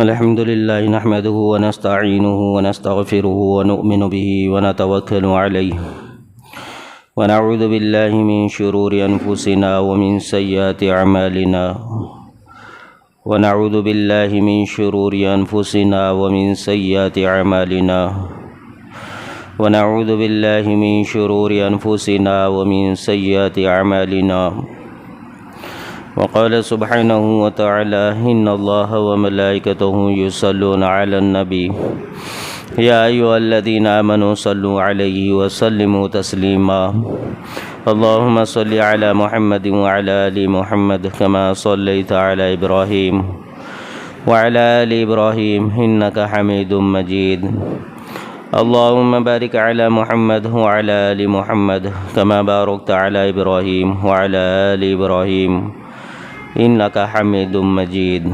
الحمد لله نحمده ونستعينه ونستغفره ونؤمن به ونتوكل عليه ونعوذ بالله من شرور أنفسنا ومن سيئات أعمالنا ونعوذ بالله من شرور أنفسنا ومن سيئات أعمالنا ونعوذ بالله من شرور أنفسنا ومن سيئات أعمالنا وقال سبحانه وتعالى إن الله وملائكته يصلون على النبي يا أيها الذين آمنوا صلوا عليه وسلموا تسليما اللهم صل على محمد وعلى آل محمد كما صليت على إبراهيم وعلى آل إبراهيم إنك حميد مجيد اللهم بارك على محمد وعلى آل محمد كما باركت على إبراهيم وعلى آل إبراهيم إنك حميد مجيد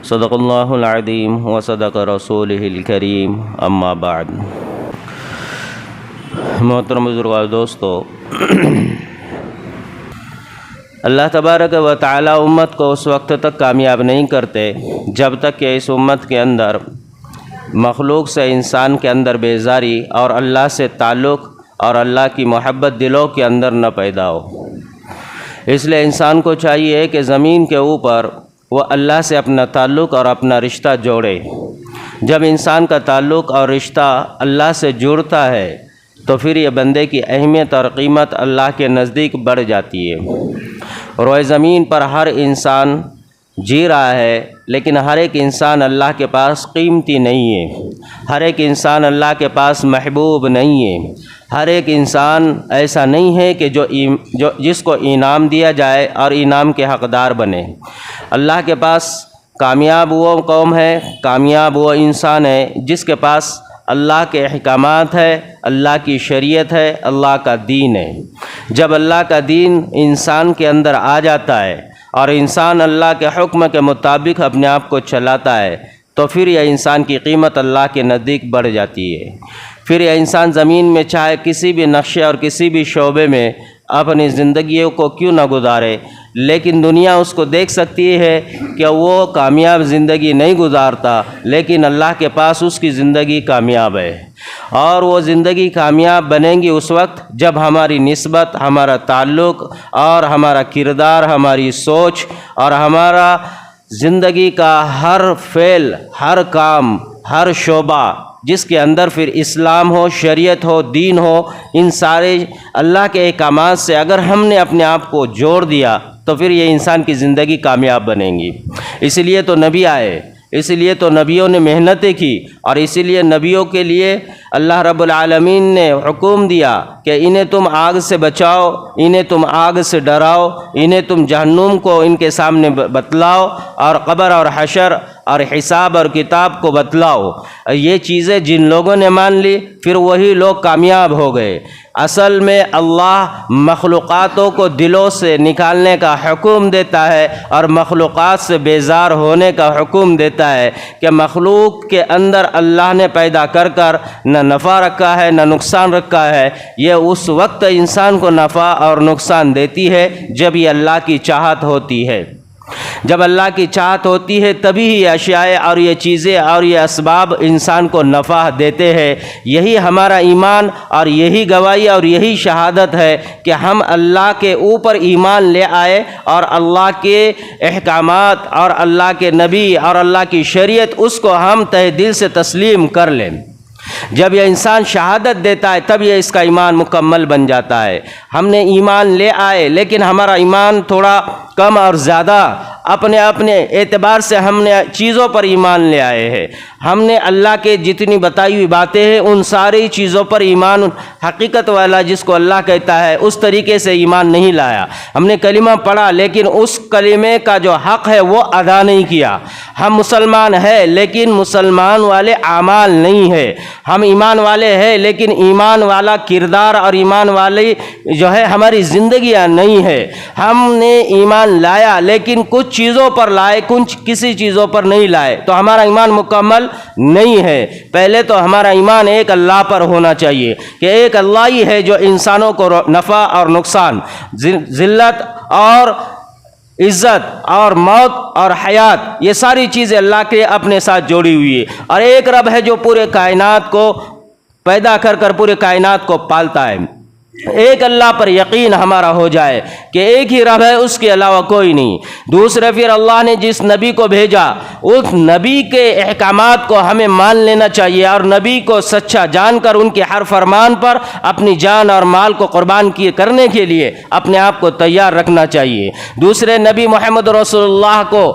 صدق الله العظيم وصدق رسوله الكريم اما بعد۔ محترم بزرگوں اور دوستو، اللہ تبارک و تعالی امت کو اس وقت تک کامیاب نہیں کرتے جب تک کہ اس امت کے اندر مخلوق سے انسان کے اندر بیزاری اور اللہ سے تعلق اور اللہ کی محبت دلوں کے اندر نہ پیدا ہو۔ اس لیے انسان کو چاہیے کہ زمین کے اوپر وہ اللہ سے اپنا تعلق اور اپنا رشتہ جوڑے۔ جب انسان کا تعلق اور رشتہ اللہ سے جڑتا ہے تو پھر یہ بندے کی اہمیت اور قیمت اللہ کے نزدیک بڑھ جاتی ہے۔ روئے زمین پر ہر انسان جی رہا ہے، لیکن ہر ایک انسان اللہ کے پاس قیمتی نہیں ہے، ہر ایک انسان اللہ کے پاس محبوب نہیں ہے، ہر ایک انسان ایسا نہیں ہے کہ جس کو انعام دیا جائے اور انعام کے حقدار بنے۔ اللہ کے پاس کامیاب وہ قوم ہے، کامیاب وہ انسان ہے جس کے پاس اللہ کے احکامات ہے، اللہ کی شریعت ہے، اللہ کا دین ہے۔ جب اللہ کا دین انسان کے اندر آ جاتا ہے اور انسان اللہ کے حکم کے مطابق اپنے آپ کو چلاتا ہے تو پھر یہ انسان کی قیمت اللہ کے نزدیک بڑھ جاتی ہے۔ پھر یہ انسان زمین میں چاہے کسی بھی نقشے اور کسی بھی شعبے میں اپنی زندگیوں کو کیوں نہ گزارے، لیکن دنیا اس کو دیکھ سکتی ہے کہ وہ کامیاب زندگی نہیں گزارتا، لیکن اللہ کے پاس اس کی زندگی کامیاب ہے۔ اور وہ زندگی کامیاب بنیں گی اس وقت جب ہماری نسبت، ہمارا تعلق اور ہمارا کردار، ہماری سوچ اور ہمارا زندگی کا ہر فعل، ہر کام، ہر شعبہ جس کے اندر پھر اسلام ہو، شریعت ہو، دین ہو، ان سارے اللہ کے احکامات سے اگر ہم نے اپنے آپ کو جوڑ دیا تو پھر یہ انسان کی زندگی کامیاب بنیں گی۔ اسی لیے تو نبی آئے، اسی لیے تو نبیوں نے محنتیں کی، اور اسی لیے نبیوں کے لیے اللہ رب العالمین نے حکم دیا کہ انہیں تم آگ سے بچاؤ، انہیں تم آگ سے ڈراؤ، انہیں تم جہنم کو ان کے سامنے بتلاؤ، اور قبر اور حشر اور حساب اور کتاب کو بتلاؤ۔ یہ چیزیں جن لوگوں نے مان لی پھر وہی لوگ کامیاب ہو گئے۔ اصل میں اللہ مخلوقاتوں کو دلوں سے نکالنے کا حکم دیتا ہے اور مخلوقات سے بیزار ہونے کا حکم دیتا ہے کہ مخلوق کے اندر اللہ نے پیدا کر نہ نفع رکھا ہے نہ نقصان رکھا ہے۔ یہ اس وقت انسان کو نفع اور نقصان دیتی ہے جب یہ اللہ کی چاہت ہوتی ہے۔ جب اللہ کی چاہت ہوتی ہے تبھی یہ اشیاء اور یہ چیزیں اور یہ اسباب انسان کو نفع دیتے ہیں۔ یہی ہمارا ایمان اور یہی گواہی اور یہی شہادت ہے کہ ہم اللہ کے اوپر ایمان لے آئے اور اللہ کے احکامات اور اللہ کے نبی اور اللہ کی شریعت اس کو ہم تہ دل سے تسلیم کر لیں۔ جب یہ انسان شہادت دیتا ہے تب یہ اس کا ایمان مکمل بن جاتا ہے۔ ہم نے ایمان لے آئے لیکن ہمارا ایمان تھوڑا کم اور زیادہ اپنے اعتبار سے ہم نے چیزوں پر ایمان لے آئے ہیں۔ ہم نے اللہ کے جتنی بتائی ہوئی باتیں ہیں ان ساری چیزوں پر ایمان حقیقت والا جس کو اللہ کہتا ہے اس طریقے سے ایمان نہیں لایا۔ ہم نے کلمہ پڑھا لیکن اس کلمے کا جو حق ہے وہ ادا نہیں کیا۔ ہم مسلمان ہیں لیکن مسلمان والے اعمال نہیں ہے۔ ہم ایمان والے ہیں لیکن ایمان والا کردار اور ایمان والی جو ہے ہماری زندگیاں نہیں ہے۔ ہم نے ایمان لایا لیکن کچھ چیزوں پر لائے، کسی چیزوں پر نہیں لائے تو ہمارا ایمان مکمل نہیں ہے۔ پہلے تو ہمارا ایمان ایک اللہ پر ہونا چاہیے کہ ایک اللہ ہی ہے جو انسانوں کو نفع اور نقصان، ذلت اور عزت اور موت اور حیات، یہ ساری چیزیں اللہ کے اپنے ساتھ جوڑی ہوئی ہے. اور ایک رب ہے جو پورے کائنات کو پیدا کر کر پورے کائنات کو پالتا ہے. ایک اللہ پر یقین ہمارا ہو جائے کہ ایک ہی رب ہے، اس کے علاوہ کوئی نہیں. دوسرے پھر اللہ نے جس نبی کو بھیجا اس نبی کے احکامات کو ہمیں مان لینا چاہیے اور نبی کو سچا جان کر ان کے ہر فرمان پر اپنی جان اور مال کو قربان کرنے کے لیے اپنے آپ کو تیار رکھنا چاہیے. دوسرے نبی محمد رسول اللہ کو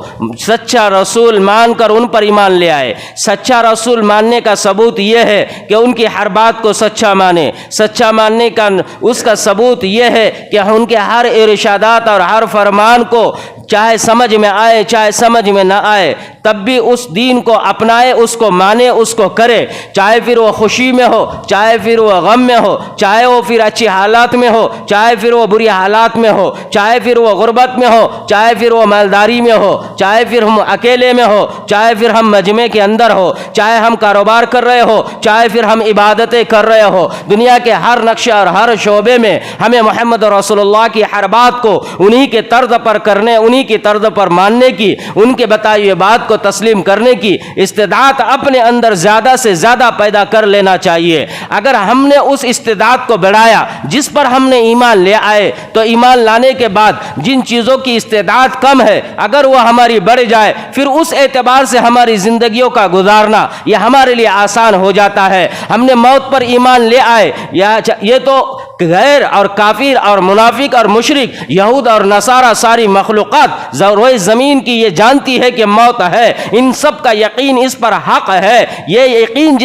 سچا رسول مان کر ان پر ایمان لے آئے. سچا رسول ماننے کا ثبوت یہ ہے کہ ان کی ہر بات کو سچا مانے. سچا ماننے کا اس کا ثبوت یہ ہے کہ ان کے ہر ارشادات اور ہر فرمان کو چاہے سمجھ میں آئے چاہے سمجھ میں نہ آئے تب بھی اس دین کو اپنائے، اس کو مانے، اس کو کرے، چاہے پھر وہ خوشی میں ہو، چاہے پھر وہ غم میں ہو، چاہے وہ پھر اچھی حالات میں ہو، چاہے پھر وہ بری حالات میں ہو، چاہے پھر وہ غربت میں ہو، چاہے پھر وہ مالداری میں ہو، چاہے پھر ہم اکیلے میں ہو، چاہے پھر ہم مجمع کے اندر ہو، چاہے ہم کاروبار کر رہے ہو، چاہے پھر ہم عبادتیں کر رہے ہو. دنیا کے ہر نقشے اور ہر شعبے میں ہمیں محمد رسول اللہ کی ہر بات کو انہی کے طرز پر کرنے، انہی کی طرز پر ماننے کی، ان کے بتائی ہوئی بات کو تسلیم کرنے کی استطاعت اپنے اندر زیادہ سے زیادہ پیدا کر لینا چاہیے. اگر ہم نے اس استطاعت کو بڑھایا جس پر ہم نے ایمان لے آئے تو ایمان لانے کے بعد جن چیزوں کی استطاعت کم ہے اگر وہ ہماری بڑھ جائے پھر اس اعتبار سے ہماری زندگیوں کا گزارنا یہ ہمارے لیے آسان ہو جاتا ہے. ہم نے موت پر ایمان لے آئے، یہ تو غیر اور کافر اور منافق اور مشرک یہود اور نصارہ ساری مخلوقات روئے زمین کی یہ جانتی ہے کہ موت ہے. ان سب کا یقین اس پر حق ہے. یہ یقین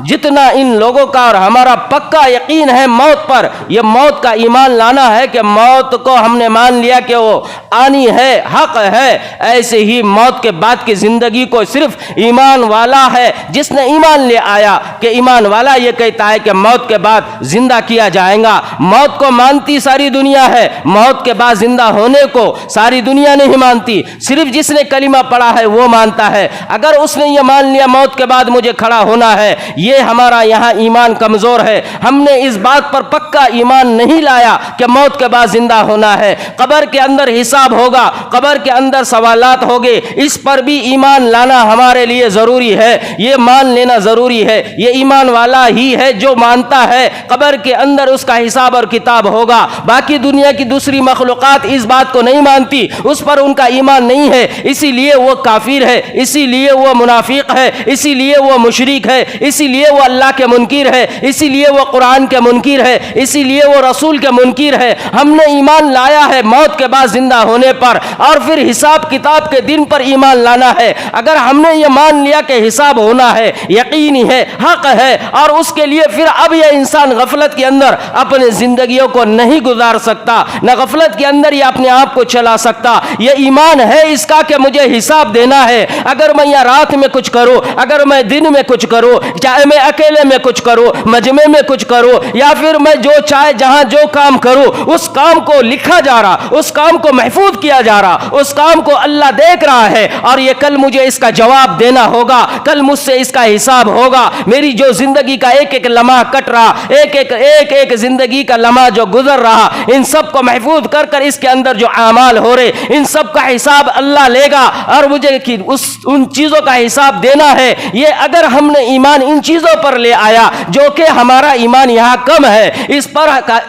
جتنا ان لوگوں کا اور ہمارا پکا یقین ہے موت پر، یہ موت کا ایمان لانا ہے کہ موت کو ہم نے مان لیا کہ وہ آنی ہے، حق ہے. ایسے ہی موت کے بعد کی زندگی کو صرف ایمان والا ہے جس نے ایمان لے آیا کہ ایمان والا یہ کہتا ہے کہ موت کے بعد زندہ کیا جائے گا. موت کو مانتی ساری دنیا ہے، موت کے بعد زندہ ہونے کو ساری دنیا نہیں مانتی. صرف جس نے کلمہ پڑھا ہے وہ مانتا ہے. اگر اس نے یہ مان لیا موت کے بعد مجھے کھڑا ہونا ہے، یہ ہمارا یہاں ایمان کمزور ہے. ہم نے اس بات پر پکا ایمان نہیں لایا کہ موت کے بعد زندہ ہونا ہے. قبر کے اندر حساب ہوگا، قبر کے اندر سوالات ہوگے، اس پر بھی ایمان لانا ہمارے لیے ضروری ہے. یہ مان لینا ضروری ہے. یہ ایمان والا ہی ہے جو مانتا ہے قبر کے اندر اس کا حساب اور کتاب ہوگا. باقی دنیا کی دوسری مخلوقات اس بات کو نہیں مانتی، اس پر ان کا ایمان نہیں ہے، اسی لیے وہ کافر ہے، اسی لیے وہ منافق ہے، اسی لیے وہ مشرک ہے، اسی لیے وہ اللہ کے منکر ہے، اسی لیے وہ قرآن کے منکر ہے، اسی لیے وہ رسول کے منکر ہے. ہم نے ایمان لایا ہے موت کے بعد زندہ ہونے پر اور پھر حساب کتاب کے دن پر ایمان لانا ہے. اگر ہم نے یہ مان لیا کہ حساب ہونا ہے، یقینی ہے، حق ہے، اور اس کے لیے پھر اب یہ انسان غفلت کے اندر اپنے زندگیوں کو نہیں گزار سکتا، نہ غفلت کے اندر یہ اپنے آپ کو چلا سکتا. یہ ایمان ہے اس کا کہ مجھے حساب دینا ہے. اگر میں یہ رات میں کچھ کروں، اگر میں دن میں کچھ کروں، چاہے میں اکیلے میں کچھ کروں، مجمع میں کچھ کروں، یا پھر میں جو چاہے جہاں جو کام کروں، اس کام کو لکھا جا رہا، اس کام کو محفوظ کیا جا رہا، اس کام کو اللہ دیکھ رہا ہے اور یہ کل مجھے اس کا جواب دینا ہوگا، کل مجھ سے اس کا حساب ہوگا. میری جو زندگی کا ایک ایک لمحہ کٹ رہا، ایک زندگی کا لمحہ جو گزر رہا، ان سب کو محفوظ کر کر اس کے اندر جو اعمال ہو رہے ان سب کا حساب اللہ لے گا اور مجھے ان چیزوں کا حساب دینا ہے. یہ اگر ہم نے ایمان ان چیزوں پر لے آیا جو کہ ہمارا ایمان یہاں کم ہے،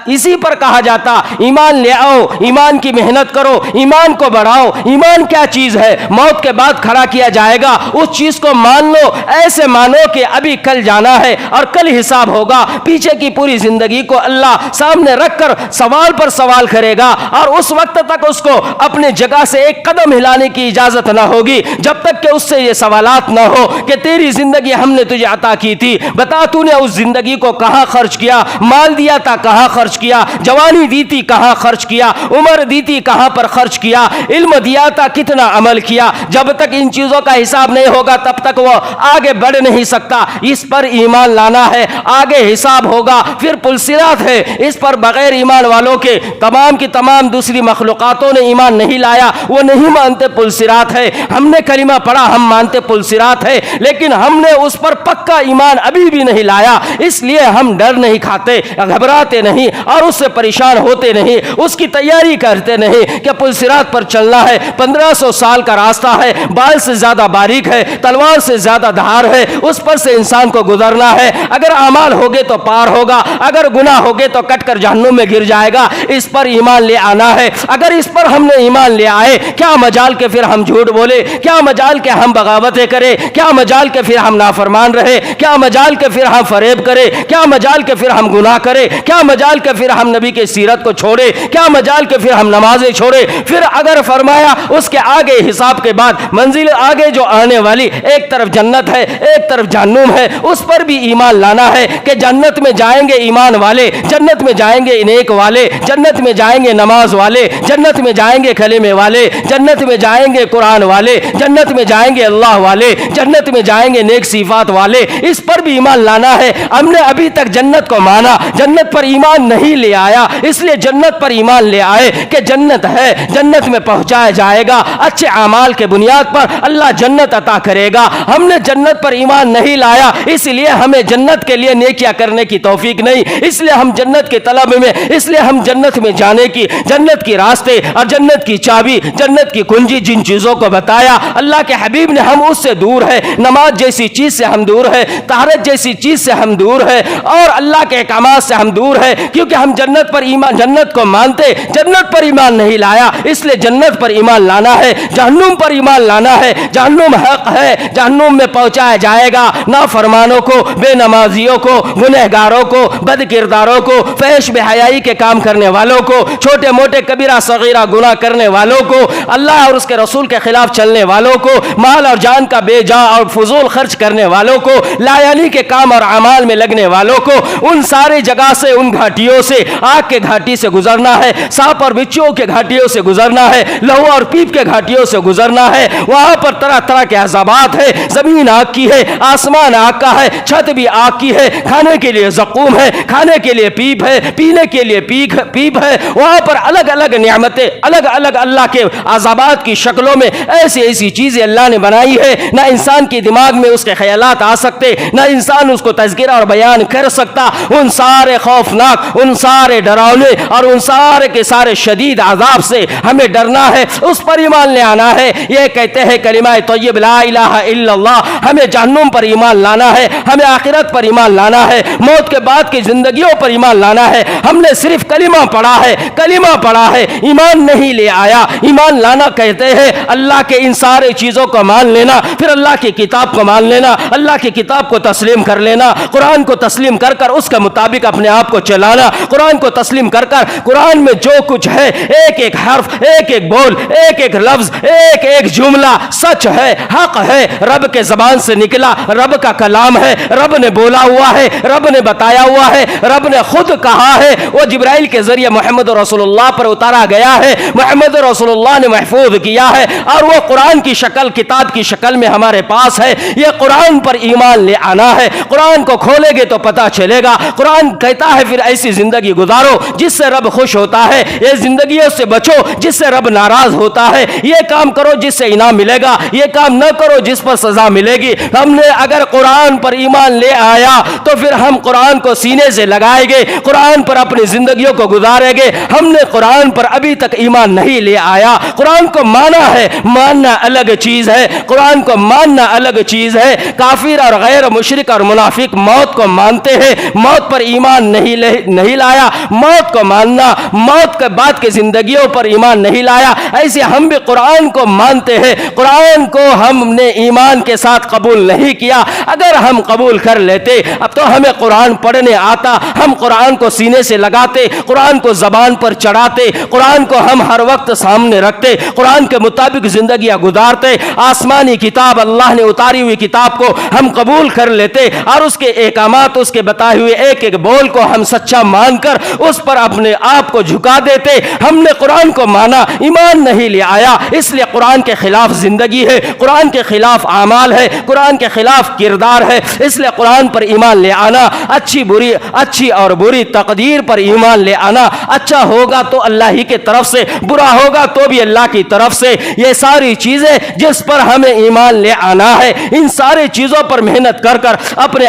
اسی پر کہا جاتا ایمان لے آؤ، ایمان کی محنت کرو، ایمان کو بڑھاؤ. ایمان کیا چیز ہے؟ موت کے بعد کھڑا کیا جائے گا، اس چیز کو مان لو. ایسے مانو کہ ابھی کل جانا ہے اور کل حساب ہوگا. پیچھے کی پوری زندگی کو اللہ سامنے رکھ کر سوال پر سوال کرے گا اور اس وقت تک اس کو اپنے جگہ سے ایک قدم ہلانے کی اجازت نہ ہوگی جب تک کہ اس سے یہ سوالات نہ ہو کہ تیری زندگی ہم نے تجھے عطا کی تھی، بتا تو نے اس زندگی کو کہاں خرچ کیا، مال دیا تھا کہاں خرچ کیا، جوانی دی تھی کہاں خرچ کیا، عمر دی تھی کہاں پر خرچ کیا، علم دیا تھا کتنا عمل کیا. جب تک ان چیزوں کا حساب نہیں ہوگا تب تک وہ آگے بڑھ نہیں سکتا. اس پر ایمان لانا ہے. آگے حساب ہوگا، پھر پلسرات پلسرات ہے، اس پر بغیر ایمان والوں کے تمام کی تمام دوسری مخلوقاتوں نے ایمان نہیں لایا، وہ نہیں مانتے پلسرات ہے۔ ہم نے کلمہ پڑھا، ہم مانتے پلسرات ہے، لیکن ہم نے اس پر پکا ایمان ابھی بھی نہیں لایا، اس لیے ہم ڈر نہیں کھاتے، گھبراتے نہیں اور اس سے پریشان ہوتے نہیں، اس کی تیاری کرتے نہیں کہ پلسرات پر چلنا ہے، 1500 سال کا راستہ ہے، بال سے زیادہ باریک ہے، تلوار سے زیادہ دھار ہے، اس پر سے انسان کو گزرنا ہے۔ اگر اعمال ہوگے تو پار ہوگا، اگر گناہ ہوگے تو کٹ کر جہنم میں گر جائے گا، اس پر ایمان لے آنا ہے۔ اگر اس پر ہم نے ایمان لے آئے، کیا مجال کہ پھر ہم جھوٹ بولے، کیا مجال کہ ہم بغاوتیں کریں، کیا مجال کہ پھر ہم نافرمان رہے، کیا مجال کہ پھر ہم فریب کریں، کیا مجال کہ پھر ہم گناہ کریں، کیا مجال کہ پھر ہم نبی کی سیرت کو چھوڑے، کیا مجال کہ پھر ہم نمازیں چھوڑے۔ پھر اگر فرمایا اس کے آگے حساب کے بعد منزل آگے جو آنے والی، ایک طرف جنت ہے ایک طرف جہنم ہے، اس پر بھی ایمان لانا ہے کہ جنت میں جائیں گے ایمان والے، جنت میں جائیں گے نیک والے، جنت میں جائیں گے نماز والے، جنت میں جائیں گے کلمے والے، جنت میں جائیں گے قرآن والے، جنت میں جائیں گے اللہ والے، جنت میں جائیں گے نیک صفات والے، اس پر بھی ایمان لانا ہے۔ ہم نے ابھی تک جنت کو مانا، جنت پر ایمان نہیں لے آیا، اس لیے جنت پر ایمان لے آئے کہ جنت ہے، جنت میں پہنچایا جائے گا، اچھے اعمال کے بنیاد پر اللہ جنت عطا کرے گا۔ ہم نے جنت پر ایمان نہیں لایا، اس لیے ہمیں جنت کے لیے نیکیاں کرنے کی توفیق نہیں، اس لیے ہم جنت کے طلب میں، اس لیے ہم جنت میں جانے کی، جنت کی راستے اور جنت کی چابی، جنت کی کنجی جن چیزوں کو بتایا اللہ کے حبیب نے، ہم اس سے دور ہے۔ نماز جیسی چیز سے ہم دور ہے، طہارت جیسی چیز سے ہم دور ہے، اور اللہ کے احکامات سے ہم دور ہے، کیونکہ ہم جنت پر ایمان، جنت کو مانتے، جنت پر ایمان نہیں لایا، اس لیے جنت پر ایمان لانا ہے، جہنم پر ایمان لانا ہے۔ جہنم حق ہے، جہنم میں پہنچایا جائے گا نافرمانوں کو، بے نمازیوں کو، گنہگاروں کو، بد کرداروں کو، فحش بے حیائی کے کام کرنے والوں کو، چھوٹے موٹے کبیرہ صغیرہ گناہ کرنے والوں کو، اللہ اور اس کے رسول کے خلاف چلنے والوں کو، مال اور جان کا بے جا اور فضول خرچ کرنے والوں کو، لا یعنی کے کام اور اعمال میں لگنے والوں کو، ان ساری جگہ سے، ان گھاٹیوں سے، آگ کے گھاٹی سے گزرنا ہے، سانپ اور بچھوؤں کے گھاٹیوں سے گزرنا ہے، لہو اور پیپ کے گھاٹیوں سے گزرنا ہے۔ وہاں پر طرح طرح کے عذابات ہے، زمین آگ کی ہے، آسمان آگ کا ہے، چھت بھی آگ کی ہے، کھانے کے لیے زقوم ہے، کھانے کے لیے پیپ ہے، پینے کے لیے پیپ ہے۔ وہاں پر الگ الگ نعمتیں، الگ الگ اللہ کے عذابات کی شکلوں میں ایسی ایسی چیزیں اللہ نے بنائی ہے، نہ انسان کے دماغ میں اس کے خیالات آ سکتے، نہ انسان اس کو تذکرہ اور بیان کر سکتا۔ ان سارے خوفناک، ان سارے ڈراؤنے اور ان سارے کے سارے شدید عذاب سے ہمیں ڈرنا ہے، اس پر ایمان لے آنا ہے۔ یہ کہتے ہیں کلمہ طیب لا الہ الا اللہ، ہمیں جہنم پر ایمان لانا ہے، ہمیں آخرت پر ایمان لانا ہے، موت کے بعد کی زندگیوں پر ایمان لانا ہے۔ ہم نے صرف کلمہ پڑھا ہے، کلمہ پڑھا ہے، ایمان نہیں لے آیا۔ ایمان لانا کہتے ہیں اللہ کے ان سارے چیزوں کو مان لینا، پھر اللہ کی کتاب کو مان لینا، اللہ کی کتاب کو تسلیم کر لینا، قرآن کو تسلیم کر کر اس کے مطابق اپنے آپ کو چلانا، قرآن کو تسلیم کر کر قرآن میں جو کچھ ہے، ایک ایک حرف، ایک ایک بول، ایک ایک لفظ، ایک ایک جملہ سچ ہے، حق ہے، رب کے زبان سے نکلا، رب کا کلام ہے، رب نے بولا ہوا ہے، رب نے بتایا ہوا ہے، رب نے خود کہا ہے، وہ جبرائیل کے ذریعے محمد رسول اللہ پر اتارا گیا ہے، محمد رسول اللہ نے محفوظ کیا ہے، اور وہ قرآن کی شکل، کتاب کی شکل میں ہمارے پاس ہے۔ یہ قرآن پر ایمان لے آنا ہے۔ قرآن کو کھولے گے تو پتہ چلے گا۔ قرآن کہتا ہے پھر ایسی زندگی گزارو جس سے رب خوش ہوتا ہے، یہ زندگیوں سے بچو جس سے رب ناراض ہوتا ہے، یہ کام کرو جس سے انعام ملے گا، یہ کام نہ کرو جس پر سزا ملے گی۔ ہم نے اگر قرآن پر ایمان لے آیا تو پھر ہم قرآن کو سینے سے لگائیں گے، قرآن پر اپنی زندگیوں کو گزاریں گے۔ ہم نے قرآن پر ابھی تک ایمان نہیں لے آیا، قرآن کو مانا ہے، ماننا الگ چیز ہے، قرآن کو ماننا الگ چیز ہے۔ کافر اور غیر مشرک اور منافق موت کو مانتے ہیں، موت پر ایمان نہیں لایا، موت کو ماننا، موت کے بعد کے زندگیوں پر ایمان نہیں لایا۔ ایسے ہم بھی قرآن کو مانتے ہیں، قرآن کو ہم نے ایمان کے ساتھ قبول نہیں کیا۔ اگر ہم قبول کر لیتے اب تو ہمیں قرآن پڑھنے آتا، ہم قرآن کو سینے سے لگاتے، قرآن کو زبان پر چڑھاتے، قرآن کو ہم ہر وقت سامنے رکھتے، قرآن کے مطابق زندگیاں گزارتے، آسمانی کتاب اللہ نے اتاری ہوئی کتاب کو ہم قبول کر لیتے، اور اس کے احکامات، اس کے بتائے ہوئے ایک ایک بول کو ہم سچا مان کر اس پر اپنے آپ کو جھکا دیتے۔ ہم نے قرآن کو مانا، ایمان نہیں لے آیا، اس لیے قرآن کے خلاف زندگی ہے، قرآن کے خلاف اعمال ہے، قرآن کے خلاف کردار ہے، اس لیے قرآن پر ایمان لے آنا، اچھی بری، اچھی اور بری تقدیر پر ایمان لے آنا. اچھا ہوگا تو اللہ ہی کی طرف سے, برا ہوگا تو بھی اللہ کی طرف سے. یہ ساری چیزیں جس پر ہمیں ایمان لے آنا ہے, ان ساری چیزوں پر محنت کر کر اپنے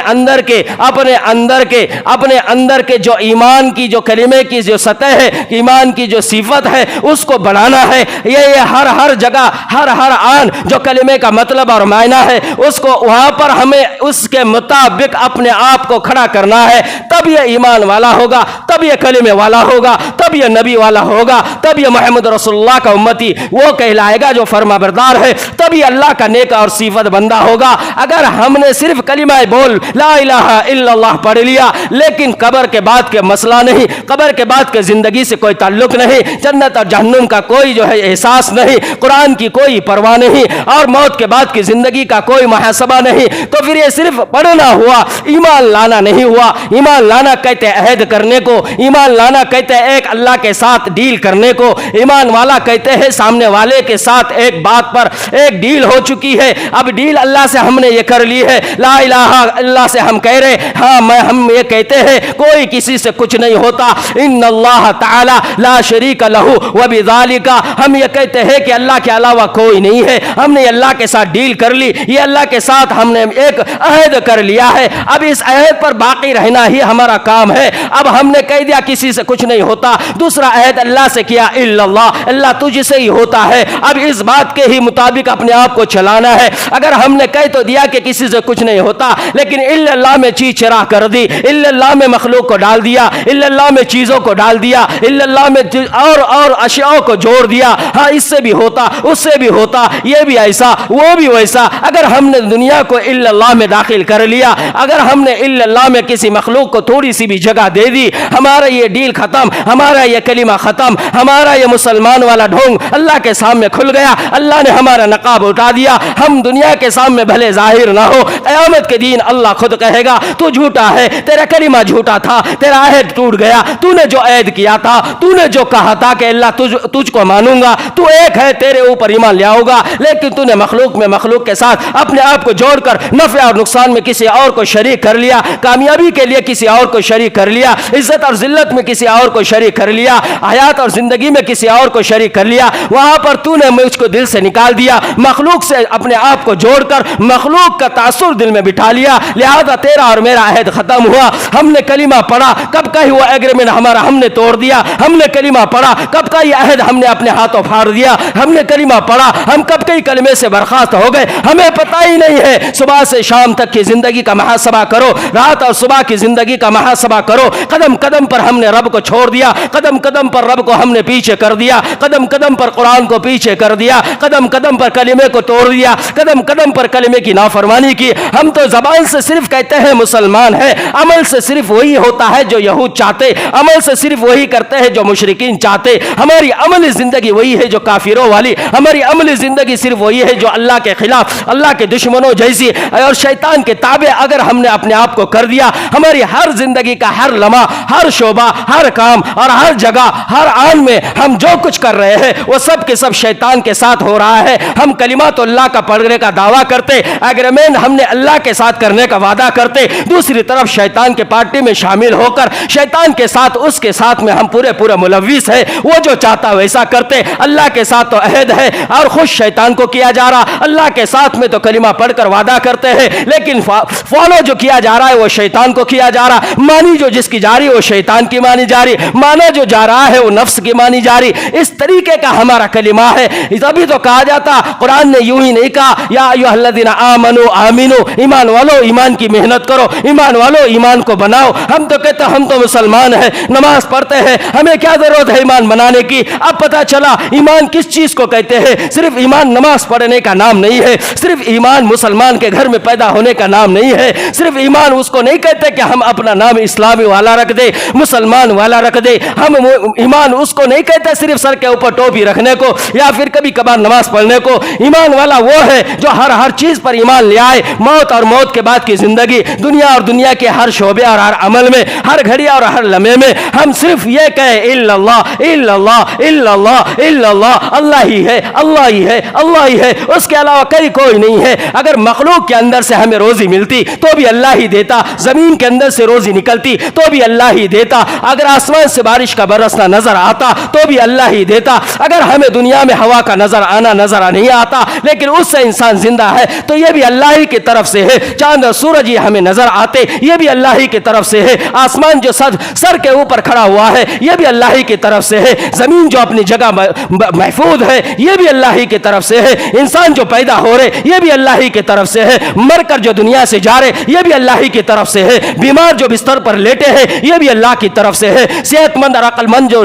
اندر کے جو ایمان کی, جو کلمے کی جو سطح ہے, ایمان کی جو صفت ہے, اس کو بڑھانا ہے. یہ ہر جگہ ہر آن جو کلمے کا مطلب اور معنی ہے, اس کو وہاں پر ہمیں اس کے مطابق اپنے آپ کو کھڑا کرنا ہے. تب یہ ایمان والا ہوگا, تب یہ کلمے والا ہوگا, تب یہ نبی والا ہوگا, تب یہ محمد رسول اللہ کا امتی وہ کہلائے گا جو فرما بردار ہے, تب یہ اللہ کا نیک اور صفت بندہ ہوگا. اگر ہم نے صرف کلمہ بول لا الہ الا اللہ پڑھ لیا, لیکن قبر کے بعد کے مسئلہ نہیں, قبر کے بعد کے زندگی سے کوئی تعلق نہیں, جنت اور جہنم کا کوئی جو ہے احساس نہیں, قرآن کی کوئی پرواہ نہیں, اور موت کے بعد کی زندگی کا کوئی محاسبہ نہیں, تو پھر یہ صرف پڑھنا ہوا, ایمان لانا نہیں ہوا. ایمان لانا کہتے عہد کرنے کو, ایمان لانا کہتے ایک اللہ کے ساتھ ڈیل کرنے کو, ایمان والا کہتے ہیں سامنے والے کے ساتھ ایک بات پر ایک ڈیل ہو چکی ہے, اب ڈیل اللہ سے ہم نے یہ کر لی ہے. لا الہ اللہ سے ہم کہہ رہے, ہاں ہم یہ کہتے ہیں کوئی کسی سے کچھ نہیں ہوتا, ان اللہ تعالی لا شریک لہ وبذالک, ہم یہ کہتے ہیں کہ اللہ کے علاوہ کوئی نہیں ہے. ہم نے اللہ کے ساتھ ڈیل کر لی, یہ اللہ کے ساتھ ہم نے ایک عہد کر لیا ہے. اب اس عہد پر باقی رہنا ہی ہمارا کام ہے. اب ہم نے کہہ دیا کسی سے کچھ نہیں ہوتا, دوسرا عہد اللہ سے کیا الا اللہ, اللہ تجھ سے ہی ہوتا ہے. اب اس بات کے ہی مطابق اپنے آپ کو چلانا ہے. اگر ہم نے کہہ تو دیا کہ کسی سے کچھ نہیں ہوتا, لیکن الا اللہ میں چیز چرا کر دی, الا اللہ میں مخلوق کو ڈال دیا, الا اللہ میں چیزوں کو ڈال دیا, الا اللہ میں اور اشیاء کو جوڑ دیا, ہاں اس سے بھی ہوتا, اس سے بھی ہوتا, یہ بھی ایسا, وہ بھی ویسا. اگر ہم نے دنیا کو الا اللہ میں داخل کر لیا, اگر ہم نے الا اللہ میں کسی مخلوق کو تھوڑی سی بھی جگہ دے دی, ہمارا یہ ڈیل ختم, ہمارا یہ کلمہ ختم, ہمارا یہ مسلمان والا ڈھونگ اللہ کے سامنے کھل گیا. اللہ نے ہمارا نقاب اٹھا دیا. ہم دنیا کے سامنے بھلے ظاہر نہ ہو, قیامت کے دن اللہ خود کہے گا تو جھوٹا ہے, تیرا کلمہ جھوٹا تھا, تیرا عہد ٹوٹ گیا, تو نے جو عہد کیا تھا, تو نے جو کہا تھا کہ اللہ تجھ کو مانوں گا, تو ایک ہے, تیرے اوپر ایمان لے آؤں گا, لیکن تو نے مخلوق کے ساتھ اپنے آپ کو جوڑ کر نفع اور نقصان میں کسی اور کو شریک کر لیا, کامیابی کے لیے کسی اور کو شریک کر لیا, عزت اور ذلت میں کسی اور کو شریک کر لیا, حیات اور زندگی میں کسی اور کو شریک کر لیا. وہاں پر تو نے مجھ کو دل سے نکال دیا, مخلوق سے اپنے آپ کو جوڑ کر مخلوق کا تاثر دل میں بٹھا لیا, لہذا تیرا اور میرا عہد ختم ہوا. ہم نے کلمہ پڑھا, کب کا ہوا ایگریمنٹ ہمارا ہم نے توڑ دیا. ہم نے کلمہ پڑھا, کب کا یہ عہد ہم نے اپنے ہاتھوں پھاڑ دیا. ہم نے کلمہ پڑھا, ہم کب کے کلمے سے برخاست ہو گئے, ہمیں پتہ ہی نہیں ہے. صبح سے شام تک کی زندگی کا محاسبہ کرو, رات اور صبح کی زندگی کا محاسبہ کرو. قدم قدم پر ہم نے رب کو چھوڑ دیا, قدم قدم پر رب کو ہم نے پیچھے کر دیا, قدم قدم پر قرآن کو پیچھے کر دیا, قدم قدم پر کلمے کو توڑ دیا, قدم قدم پر کلمے کی نافرمانی کی. ہم تو زبان سے صرف کہتے ہیں مسلمان ہیں, عمل سے صرف وہی ہوتا ہے جو یہود چاہتے, عمل سے صرف وہی کرتے ہیں جو مشرکین چاہتے. ہماری عملی زندگی وہی ہے جو کافروں والی, ہماری عملی زندگی صرف وہی ہے جو اللہ کے خلاف, اللہ کے دشمنوں جیسی اور شیطان کے تابع اگر ہم نے اپنے آپ کو کر دیا. ہماری ہر زندگی کا ہر لمحہ, ہر شعبہ, ہر کام اور ہر جگہ, ہر آن میں ہم جو کچھ کر رہے ہیں وہ سب کے سب شیطان کے ساتھ ہو رہا ہے. ہم کلمات اللہ کا پڑھنے کا دعویٰ کرتے, ایگریمنٹ ہم نے اللہ کے ساتھ کرنے کا وعدہ کرتے, دوسری طرف شیطان کے پارٹی میں شامل ہو کر شیطان کے ساتھ, اس کے ساتھ میں ہم پورے ملوث ہے, وہ جو چاہتا ویسا کرتے. اللہ کے ساتھ تو عہد ہے اور خوش شیطان کو کیا جا رہا, اللہ کے ساتھ میں تو کلمہ پڑھ کر وعدہ کرتے ہیں, لیکن فالو جو کیا جا رہا ہے وہ شیطان کو کیا جا رہا, مانی جو جس کی جاری وہ شیطان کی مانی جاری, مانا جو جا رہا ہے وہ نفس کی مانی جاری. اس طریقے کا ہمارا کلمہ ہے. تبھی تو کہا جاتا, قرآن نے یوں ہی نہیں کہا یا ایھا الذین آمنوا آمنوا, ایمان والو ایمان کی محنت کرو, ایمان والو ایمان کو بناؤ. ہم تو کہتے ہم تو مسلمان ہیں, نماز پڑھتے ہیں, ہمیں کیا ضرورت ہے ایمان بنانے کی. اب پتہ چلا ایمان کس چیز کو کہتے ہیں. صرف ایمان نماز پڑھنے کا نام نہیں ہے, صرف ایمان مسلمان کے گھر میں پیدا ہونے کا نام نہیں ہے, صرف ایمان اس کو نہیں کہتے کہ ہم اپنا نام اسلامی والا رکھ دے, مسلمان والا رکھ دے. ہم ایمان اس کو نہیں کہتے صرف سر کے اوپر ٹوپی رکھنے کو یا پھر کبھی کبھار نماز پڑھنے کو. ایمان والا وہ ہے جو ہر چیز پر ایمان لے آئے, موت اور موت کے بعد کی زندگی, دنیا اور دنیا کے ہر شعبے اور ہر عمل میں, ہر گھڑی اور ہر لمحے میں ہم صرف یہ کہیں الا اللہ الا اللہ الا اللہ الا اللہ, اللہ ہی ہے, اللہ ہی ہے, اللہ ہی ہے, اس کے علاوہ کوئی نہیں ہے. اگر مخلوق کے اندر سے ہمیں روزی ملتی تو بھی اللہ ہی دیتا, زمین کے اندر سے روزی نکل نکلتی تو بھی اللہ ہی دیتا, اگر آسمان سے بارش کا برسنا نظر آتا تو بھی اللہ ہی دیتا, اگر ہمیں دنیا میں ہوا کا نظر آنا نظر نہیں آتا لیکن اس سے انسان زندہ ہے تو یہ بھی اللہ ہی کی طرف سے ہے. چاند اور سورج یہ ہمیں نظر آتے یہ بھی اللہ ہی کی طرف سے ہے. آسمان جو سر کے اوپر کھڑا ہوا ہے یہ بھی اللہ ہی کی طرف سے ہے. زمین جو اپنی جگہ محفوظ ہے یہ بھی اللہ ہی کی طرف سے ہے. انسان جو پیدا ہو رہے یہ بھی اللہ ہی کی طرف سے ہے. مر کر جو دنیا سے جا رہے یہ بھی اللہ ہی کی طرف سے ہے. بیمار جو بستر پر لیٹے ہیں یہ بھی اللہ کی طرف سے ہے. صحت مند اور عقل مند جو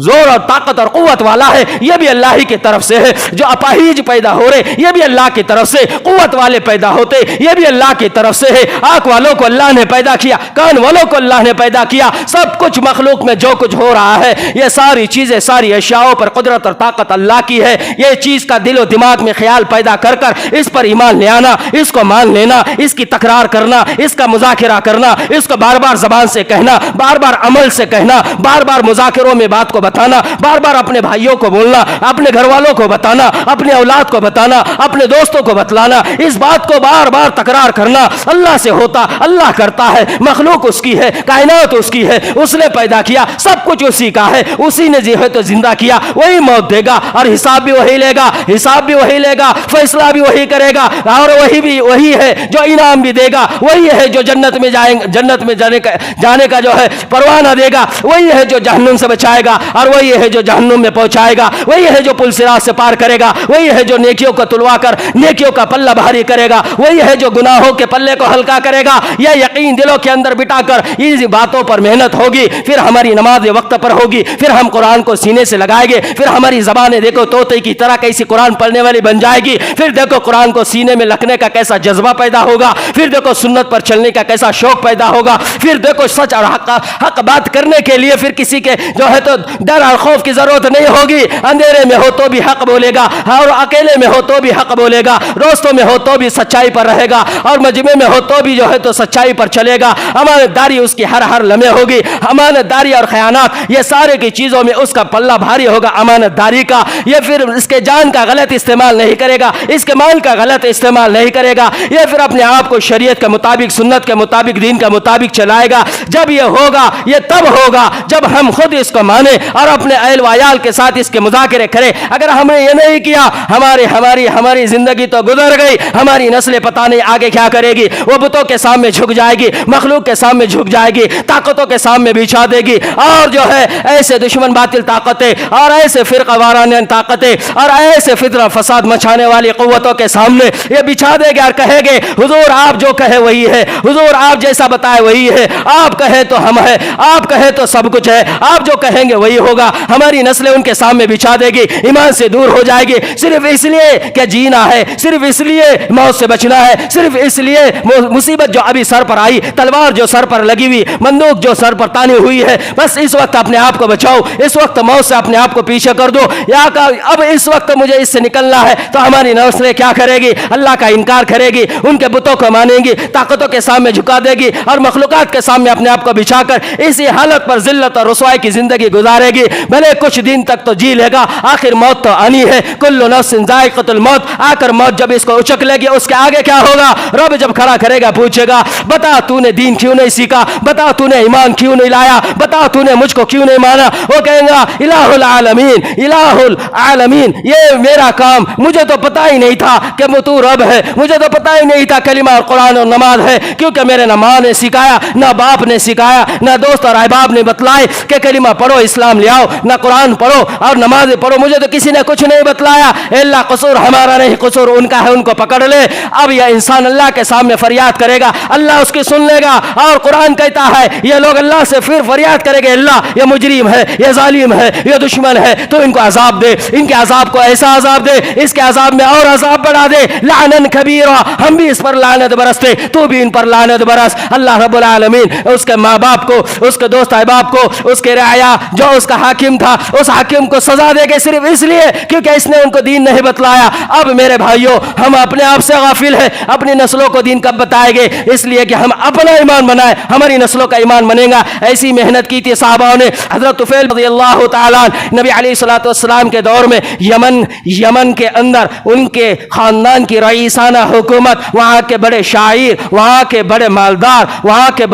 زور اور طاقت اور قوت والا ہے یہ بھی اللہ ہی کی طرف سے ہے. جو اپاہیج پیدا ہو رہے یہ بھی اللہ کی طرف سے. قوت والے پیدا ہوتے یہ بھی اللہ کی طرف سے ہے. آنکھ والوں کو اللہ نے پیدا کیا, کان والوں کو اللہ نے پیدا کیا. سب کچھ مخلوق میں جو کچھ ہو رہا ہے یہ ساری چیزیں ساری اشیاء پر قدرت اور طاقت اللہ کی ہے. یہ چیز کا دل و دماغ میں خیال پیدا کر اس پر ایمان لے آنا, اس کو مان لینا, اس کی تکرار کرنا, اس کا مذاکرہ کرنا, اس کو بار بار زبان سے کہنا, بار بار عمل سے کہنا, بار بار مذاکروں میں بات کو بتانا, بار بار اپنے بھائیوں کو بولنا, اپنے گھر والوں کو بتانا, اپنے اولاد کو بتانا, اپنے دوستوں کو بتلانا, اس بات کو بار بار تکرار کرنا. اللہ سے ہوتا, اللہ کرتا ہے, مخلوق اس کی ہے, کائنات اس کی ہے, اس نے پیدا کیا, سب کچھ اسی کا ہے, اسی نے جو ہے تو زندہ کیا, وہی موت دے گا اور حساب بھی وہی لے گا, حساب بھی وہی لے گا, فیصلہ بھی وہی کرے گا, اور وہی ہے جو انعام بھی دے گا, وہی ہے جو جنت میں جنت میں جانے کا جو ہے پروانہ دے گا, وہی ہے جو جہنم سے بچائے گا اور وہی ہے جو جہنم میں پہنچائے گا, وہی ہے جو پل صراط سے پار کرے گا, وہی ہے جو نیکیوں کو تلوا کر نیکیوں کا پلہ بھاری کرے گا, وہی ہے جو گناہوں کے پلے کو ہلکا کرے گا. یہ یقین دلوں کے اندر بٹا کر ان باتوں پر محنت ہوگی, پھر ہماری نماز وقت پر ہوگی, پھر ہم قرآن کو سینے سے لگائیں گے, پھر ہماری زبانیں دیکھو طوطے کی طرح کیسی قرآن پڑھنے والی بن جائے گی, پھر دیکھو قرآن کو سینے میں رکھنے کا کیسا جذبہ پیدا ہوگا, پھر دیکھو سنت پر چلنے کا کیسا شوق پیدا ہوگا, پھر دیکھو سچ اور حق بات کرنے کے لیے پھر کسی کے جو ہے تو ڈر اور خوف کی ضرورت نہیں ہوگی. اندھیرے میں ہو تو بھی حق بولے گا اور اکیلے میں ہو تو بھی حق بولے گا, دوستوں میں ہو تو بھی سچائی پر رہے گا اور مجمع میں ہو تو بھی جو ہے تو سچائی پر چلے گا. امانت داری اس کی ہر لمحے ہوگی. امانت داری اور خیانات یہ سارے کی چیزوں میں اس کا پلہ بھاری ہوگا امانت داری کا. یہ پھر اس کے جان کا غلط استعمال نہیں کرے گا, اس کے مال کا غلط استعمال نہیں کرے گا, یہ پھر اپنے آپ کو شریعت کے مطابق سنت کے مطابق دین کے مطابق چلائے گا. جب یہ ہوگا یہ تب ہوگا جب ہم خود اس کو مانیں اور اپنے اہل و عیال کے ساتھ اس کے مذاکرے کریں. اگر ہم نے یہ نہیں کیا ہماری زندگی تو گزر گئی, ہماری نسلیں پتہ نہیں آگے کیا کرے گی. وہ بتوں کے سامنے جھک جائے گی, مخلوق کے سامنے جھک جائے گی, طاقتوں کے سامنے بچھا دے گی, اور جو ہے ایسے دشمن باطل طاقتیں اور ایسے فرقہ وارانہ طاقتیں اور ایسے فتنہ فساد مچانے والی قوتوں کے سامنے یہ بچھا دے گے اور کہے گے حضور آپ جو کہے وہی ہے, حضور آپ جیسا بتائے وہی ہے, آپ کہے تو ہم ہے, آپ کہے تو سب کچھ ہے, آپ جو کہیں گے وہی ہوگا. ہماری نسلیں ان کے سامنے بچھا دے گی, ایمان سے دور ہو جائے گی, صرف اس لیے کہ جینا ہے, صرف اس لیے موت سے بچنا ہے, صرف اس لیے مصیبت جو ابھی سر پر آئی, تلوار جو سر پر لگی ہوئی, بندوق جو سر پر تانی ہوئی ہے, بس اس وقت اپنے آپ کو بچاؤ, اس وقت موت سے اپنے آپ کو پیچھے کر دو. یا اب اس وقت مجھے اس سے نکلنا ہے, تو ہماری نسلیں کیا کرے گی, اللہ کا انکار کرے گی, ان کے بتوں کو مانیں گی, طاقتوں کے سامنے جھکا دے گی اور مخلوقات کے سامنے اپنے آپ کو بچھا کر اسی حالت پر ذلت اور رسوائی کی زندگی گزارے گی. بھلے کچھ دن تک تو جی لے گا, آخر موت تو آنی ہے. کل نفس ذائقۃ الموت, آ کر موت جب اس کو اچک لے گی اس کے آگے کیا ہوگا. رب جب کھڑا کرے گا پوچھے گا بتا تو نے دین کیوں نہیں سیکھا, بتا تو نے ایمان کیوں نہیں لایا, بتا تو نے مجھ کو کیوں نہیں مانا. وہ کہیں گا الہ العالمین, الہ العالمین, یہ میرا کام, مجھے تو پتہ ہی نہیں تھا کہ تو رب ہے, مجھے تو پتہ ہی نہیں تھا کلمہ اور قرآن اور نماز ہے, کیونکہ میرے نہ ماں نے سکھایا, نہ باپ نے سکھایا, نہ دوست اور احباب نے بتلائے کہ کلمہ پڑھو اسلام لے آؤ, نہ قرآن پڑھو اور نماز پڑھو, مجھے تو کسی نے کچھ نہیں بتلایا. اللہ قصور ہمارا نہیں, قصور ان کا ہے, ان کو پکڑ لے. اب یہ انسان اللہ کے سامنے فریاد کرے گا, اللہ اس کی سن لے گا, اور قرآن کہتا ہے یہ لوگ اللہ سے پھر فریاد کرے گے اللہ یہ مجرم ہے, یہ ظالم ہے, یہ دشمن ہے, تو ان کو عذاب دے, ان کے عذاب کو ایسا عذاب دے, اس کے عذاب میں اور عذاب بڑھا دے. لعنن کبیرہ, ہم بھی اس پر لعنت برستے, تو بھی ان پر لعنت برس. اللہ رب العالمین اس کے ماں باپ کو, اس کے دوست احباب کو, اس کے رعایا جو اس کا حاکم تھا, اس حاکم کو سزا دے گے صرف اس لیے کیونکہ اس نے ان کو دین نہیں بتلایا. اب میرے بھائیوں ہم اپنے آپ سے غافل ہیں, اپنی نسلوں کو دین کب بتائیں گے, اس لیے کہ ہم اپنا ایمان بنائیں, ہماری نسلوں کا ایمان بنے گا. ایسی محنت کی تھی صحابہ نے. حضرت طفیل رضی اللہ تعالیٰ نبی علیہ الصلوۃ والسلام کے دور میں یمن کے اندر ان کے خاندان کی رئیسانہ حکومت, وہاں کے بڑے شاعر, وہاں کے بڑے مالدار, وہاں کے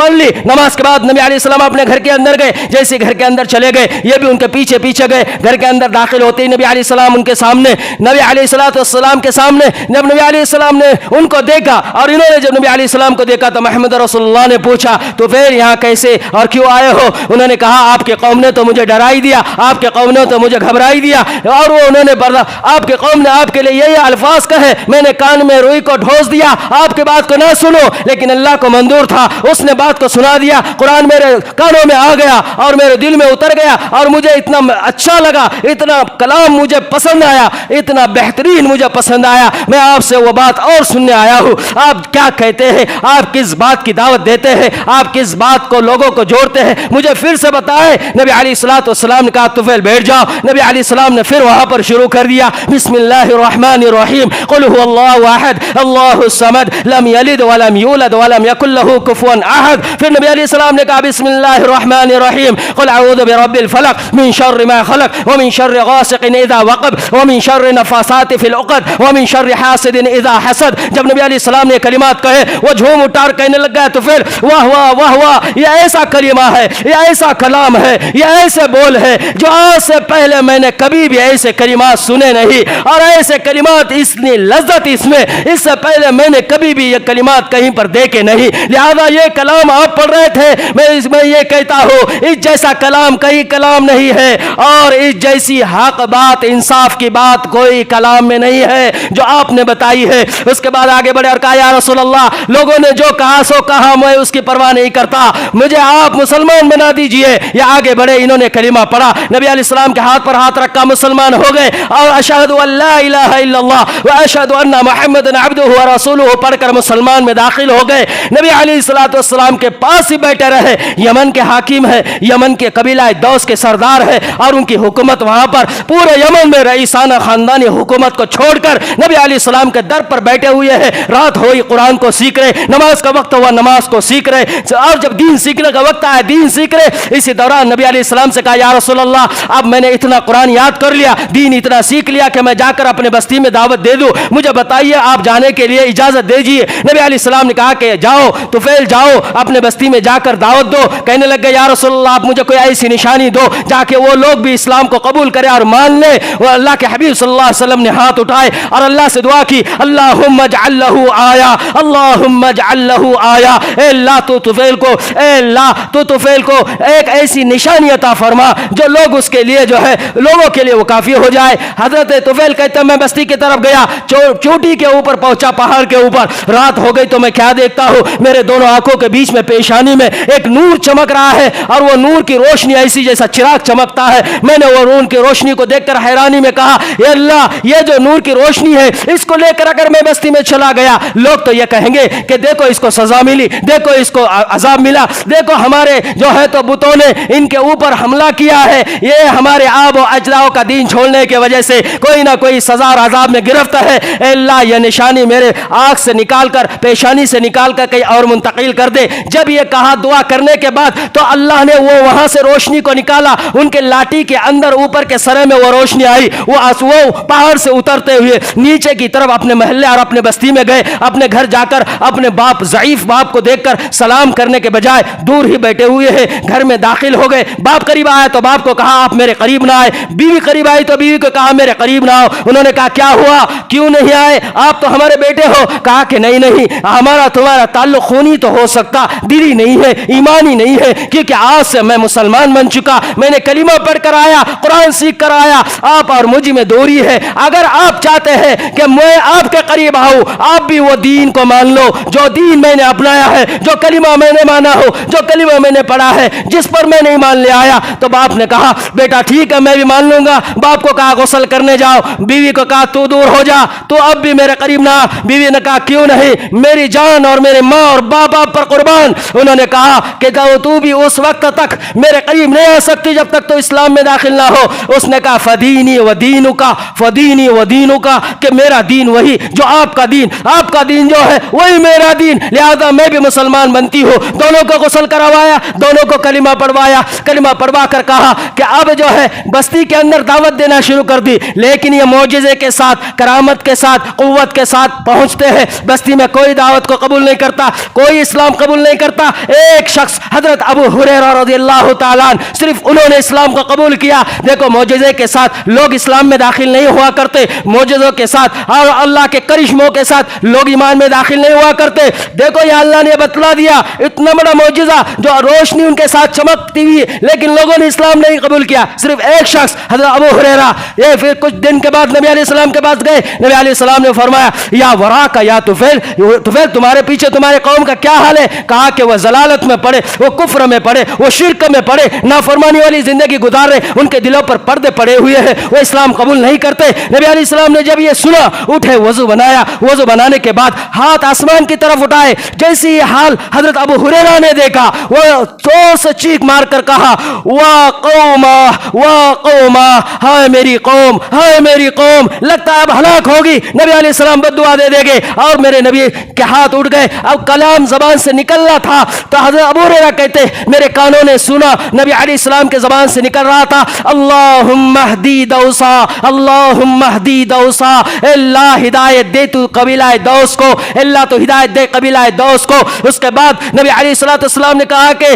پڑھ لی. نماز کے بعد نبی علیہ السلام اپنے گھر کے اندر گئے. جیسے گھر کے اندر چلے گئے یہ بھی ان کے پیچھے پیچھے گئے. گھر کے اندر داخل ہوتے ہی نبی علیہ السلام ان کے سامنے, نبی علیہ السلام کے سامنے جب نبی علیہ السلام نے ان کو دیکھا اور انہوں نے جب نبی علیہ السلام کو دیکھا تو محمد رسول اللہ نے پوچھا تو پھر یہاں کیسے اور کیوں آئے ہو؟ انہوں نے کہا آپ کے قوم نے تو مجھے ڈرائی دیا, آپ کے قوم نے تو مجھے گھبرائی دیا, اور وہ انہوں نے آپ کے قوم نے آپ کے لیے یہ الفاظ کہے, میں نے کان میں روئی کو ڈھوس دیا, آپ کے بات کو نہ سنو, لیکن اللہ کو منظور تھا, اس نے بات کو سنا دیا, قرآن میرے کانوں میں آ گیا اور میرے دل میں اتر گیا اور مجھے اتنا اچھا لگا, اتنا کلام مجھے پسند آیا, اتنا بہترین مجھے پسند آیا, میں آپ سے وہ بات اور سننے آیا ہوں. آپ کیا کہتے ہیں, آپ کس بات کی دعوت دیتے ہیں, آپ کس بات کو لوگوں کو جوڑتے ہیں, مجھے پھر سے بتائے. نبی علیہ السلام نے کہا طفیل بیٹھ جاؤ. نبی علیہ السلام نے پھر وہاں پر شروع کر دیا, بسم اللہ الرحمن الرحیم, قل هو اللہ احد اللہ الصمد لم یلد ولم یولد ولم یکن له کفوا احد. پھر نبی علیہ السلام نے کہا بسم اللہ الرحمن الرحیم, قل اعوذ برب الفلق من شر ما خلق ومن شر غاسق اذا وقب ومن شر النفاثات في العقد ومن شر حاسد اذا حسد. جب نبی علیہ السلام نے کلمات کہے وہ جھوم اٹھار کہنے لگ گیا تو پھر واہ واہ واہ واہ, یہ ایسا کلمہ ہے, یہ ایسا کلام ہے, یہ ایسے بول ہے جو آج سے پہلے میں نے کبھی بھی ایسے کلمات سنے نہیں, اور ایسے کلمات اتنی لذت اس میں اس سے پہلے میں نے کبھی بھی یہ کلمات کہیں پر دیکھے نہیں. لہذا یہ کلام آپ پڑھ رہے تھے, میں یہ کہتا ہوں اس جیسا کلام کہیں کلام نہیں ہے, اور اس جیسی حق بات انصاف کی بات کوئی کلام میں نہیں ہے جو آپ نے بتائی ہے. اس کے بعد آگے بڑھے اور کہا یا رسول اللہ, لوگوں نے جو کہا سو کہا, میں اس کی پرواہ نہیں کرتا, مجھے آپ مسلمان بنا دیجئے. یا آگے بڑھے, انہوں نے کلمہ پڑھا, نبی علیہ السلام کے ہاتھ پر ہاتھ رکھا, مسلمان ہو گئے, اور اشہد ان لا الہ الا اللہ و اشہد ان محمد عبدہ و رسولہ پڑھ کر مسلمان میں داخل ہو گئے. نبی علیہ السلام کے پاس ہی بیٹھے رہے. یمن کے حاکم ہے, یمن کے قبیلہ دوس کے سردار ہے, اور ان کی حکومت وہاں پر پورے یمن میں رئیسانہ خاندانی حکومت کو چھوڑ کر نبی علیہ السلام کے در پر بیٹھے ہوئے ہیں. رات ہوئی قرآن کو سیکھ رہے, نماز کا وقت ہوا نماز کو سیکھ رہے, اور جب دین سیکھنے کا وقت آیا دین سیکھ رہے. اسی دوران نبی علیہ السلام سے کہا یا رسول اللہ, اب میں نے اتنا قرآن یاد کر لیا, دین اتنا سیکھ لیا کہ میں جا کر اپنے بستی میں دعوت دے دوں, مجھے بتائیے آپ جانے کے لیے اجازت دیجیے. نبی علیہ السلام نے کہا کہ جاؤ طفیل, جاؤ اپنے بستی میں جا کر دعوت دو. کہنے لگ گئے یا رسول اللہ, آپ مجھے کوئی ایسی نشانی دو جا کے وہ لوگ بھی اسلام کو قبول کرے اور مان لے. وہ اللہ کے حبیب صلی اللہ علیہ وسلم نے ہاتھ اٹھائے اور اللہ سے دعا کی, اللہم اجعل لہ آیا, اللہم اجعل لہ آیا, اے اللہ تو طفیل کو, اے اللہ تو طفیل کو ایک ایسی نشانی عطا فرما جو لوگ اس کے لیے جو ہے لوگوں کے لیے وہ کافی ہو جائے. حضرت طفیل کہتے ہیں میں بستی کی طرف گیا, چوٹی کے اوپر پہنچا, پہاڑ کے اوپر. رات ہو گئی تو میں کیا دیکھتا ہوں, میرے دونوں آنکھوں کے بیچ میں پیشانی میں ایک نور چمک رہا ہے, اور وہ نور کی روشنی ایسی جیسا چراغ چمکتا ہے. میں نے وہ نور کی روشنی کو دیکھ کر حیرانی میں کہا اے اللہ, یہ جو نور کی روشنی ہے اس کو لے کر اگر میں بستی میں چلا گیا, لوگ تو یہ کہیں گے کہ دیکھو اس کو سزا ملی, دیکھو اس کو عذاب ملا, دیکھو ہمارے جو ہے تو بتوں نے ان کے اوپر حملہ کیا ہے, یہ ہمارے آب و اجداد کا دین چھوڑنے کی وجہ سے کوئی نہ کوئی سزا اور عذاب میں گرفتار ہے. اے اللہ یہ نشانی میرے آنکھ سے نکال کر, پیشانی سے نکال کر کہیں اور منتقل کر دے. جب یہ کہا دعا کرنے کے بعد تو اللہ نے وہ وہاں سے روشنی کو نکالا, ان کے لاٹھی کے اندر اوپر کے سرے میں وہ روشنی آئی, وہ پہاڑ سے اترتے ہوئے نیچے کی طرف اپنے محلے اور اپنے بستی میں گئے. اپنے گھر جا کر اپنے باپ, ضعیف باپ کو دیکھ کر سلام کرنے کے بجائے دور ہی بیٹھے ہوئے ہیں. گھر میں داخل ہو گئے, باپ قریب آیا تو باپ کو کہا آپ میرے قریب نہ آئے, بیوی قریب آئی تو بیوی کو کہا میرے قریب نہ آؤ. انہوں نے کہا کیا ہوا, کیوں نہیں آئے, آپ تو ہمارے بیٹے ہو. کہا کہ نہیں نہیں, ہمارا تمہارا تعلق خونی تو ہو سکتا, دلی نہیں ہے, ایمانی نہیں ہے, کیونکہ آج سے میں مسلمان بن چکا, میں نے کلمہ پڑھ کر آیا, قرآن سیکھ کر آیا, آپ اور مجھ میں دوری ہے. اگر آپ چاہتے ہیں کہ میں آپ کے قریب آؤں, آپ بھی وہ دین کو مان لو جو دین میں نے اپنایا ہے, جو کلمہ میں نے مانا ہو, جو کلمہ میں نے پڑھا ہے, جس پر میں نہیں مان لے آیا. تو باپ نے کہا بیٹا ٹھیک ہے میں بھی مان لوں گا. باپ کو کہا غسل کرنے جاؤ, بیوی کو کہا تو دور ہو جا, تو اب بھی میرے قریب نہ. بیوی نے کہا کیوں نہیں, میری جان اور میرے ماں اور باپ پر قربان. انہوں نے کہا کہ تو بھی اس وقت تک میرے قریب نہیں آ سکتی جب تک تو اسلام میں داخل نہ ہو. اس نے کہا فدینی و دینو کا, فدینی و دینو کا, کہ میرا دین وہی جو آپ کا دین, آپ کا دین جو ہے وہی میرا دین, لہذا میں بھی مسلمان بنتی ہوں. دونوں کو غسل کروایا, دونوں کو کلمہ پڑھوایا, کلمہ پڑھوا کر کہا کہ اب جو ہے بستی کے اندر دعوت دینا شروع کر دی. لیکن یہ معجزے کے ساتھ, کرامت کے ساتھ, قوت کے ساتھ پہنچتے ہیں. بستی میں کوئی دعوت کو قبول نہیں کرتا, کوئی اسلام قبول نہیں نہیں کرتا. ایک شخص حضرت ابو ہریرہ رضی اللہ تعالیٰ عنہ, صرف انہوں نے اسلام کو قبول کیا. دیکھو معجزے کے ساتھ لوگ اسلام میں داخل نہیں ہوا کرتے, معجزوں کے ساتھ اور اللہ کے کرشموں کے ساتھ لوگ ایمان میں داخل نہیں ہوا کرتے. دیکھو یہ اللہ نے بتلا دیا, اتنا بڑا معجزہ جو روشنی ان کے ساتھ چمکتی ہوئی, لیکن لوگوں نے اسلام نہیں قبول کیا. صرف ایک شخص حضرت ابو ہریرہ, یہ پھر کچھ دن کے بعد نبی علیہ السلام کے پاس گئے. نبی علیہ السلام نے فرمایا یا وراکا یا طفیل, طفیل تمہارے پیچھے تمہارے قوم کا کیا حال ہے؟ کہا کہ وہ ضلالت میں پڑے, وہ کفر میں پڑے, وہ شرک میں پڑے, نافرمانی والی زندگی گزار رہے, ان کے دلوں پر پردے پڑے ہوئے ہیں, وہ اسلام قبول نہیں کرتے. نبی علیہ السلام نے جب یہ سنا, اٹھے, وضو بنایا, وضو بنانے کے بعد ہاتھ آسمان کی طرف اٹھائے. جیسی یہ حال حضرت ابو ہریرہ نے دیکھا, وہ زور سے چیخ مار کر کہا وا قوما وا قوما, ہائے میری قوم, ہائے میری قوم, لگتا ہے اب ہلاک ہوگی. نبی علیہ السلام بد دعا دے دے گے اور میرے نبی کے ہاتھ اٹھ گئے. اب کلام زبان سے نکلنا تھا تو حضرت ابو ہریرہ کہتے میرے کانوں نے سنا نبی علیہ السلام کے زبان سے نکل رہا تھا اللہم اہدی دوسا, اللہم اہدی دوسا, اللہ ہدایت دے تو قبیلہ دوس کو, اللہ تو ہدایت دے قبیلہ دوس کو. اس کے بعد نبی علیہ السلام نے کہا کہ